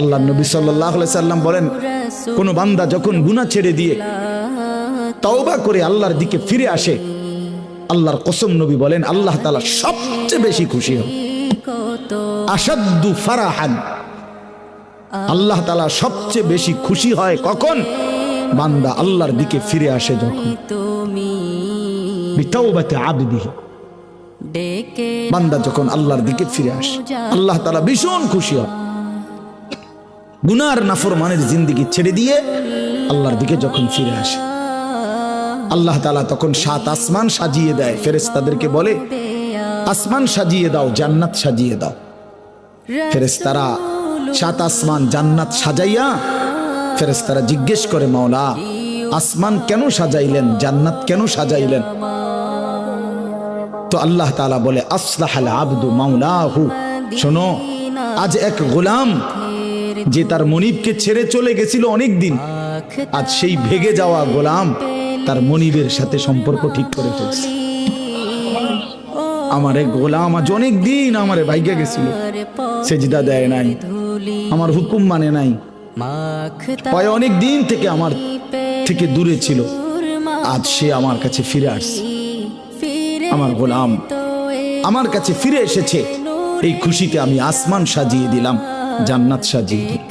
আল্লাহ নবী সাল্লাল্লাহু আলাইহি সাল্লাম বলেন, কোন বান্দা যখন গুনাহ ছেড়ে দিয়ে তওবা করে আল্লাহর দিকে ফিরে আসে, আল্লাহর কসম নবী বলেন আল্লাহ তাআলা সবচেয়ে বেশি খুশি হন। আশাদ্দু ফারাহান, আল্লাহ তাআলা সবচেয়ে বেশি খুশি হয় কখন? বান্দা আল্লাহর দিকে ফিরে আসে যখন। বিতাওবাতি আবদিহি, বান্দা যখন আল্লাহর দিকে ফিরে আসে আল্লাহ তাআলা ভীষণ খুশি হয়। গুনার নাফরমানের জিন্দেগি ছেড়ে দিয়ে আল্লাহর দিকে যখন ফিরে আসে, আল্লাহ তাআলা তখন 7 আসমান সাজিয়ে দেয়। ফেরেশতাদেরকে বলে, আসমান সাজিয়ে দাও, জান্নাত সাজিয়ে দাও। ফেরেশতারা 7 আসমান জান্নাত সাজাইয়া ফেরেশতারা জিজ্ঞেস করে, মাওলা আসমান কেন সাজাইলেন, জান্নাত কেন সাজাইলেন? তো আল্লাহ তাআলা বলে, আসলাহাল আবদু মাওলাহু, শোনো, আজ এক গোলাম যে তার মনিবকে ছেড়ে চলে গেছিল অনেক দিন, আজ সেই ভেগে যাওয়া গোলাম তার মনিবের সাথে সম্পর্ক ঠিক করে ফেলছে। আমার এক গোলাম আজ অনেক দিন আমারে ভাইগা গেছিল, সেজদা দেয় নাই, আমার হুকুম মানে নাই, পায় অনেক দিন থেকে আমার থেকে দূরে ছিল, আজ সে আমার কাছে ফিরে আসছে। আমার গোলাম আমার কাছে ফিরে এসেছে, এই খুশিতে আমি আসমান সাজিয়ে দিলাম, জান্নাত সাজিয়ে দিলাম।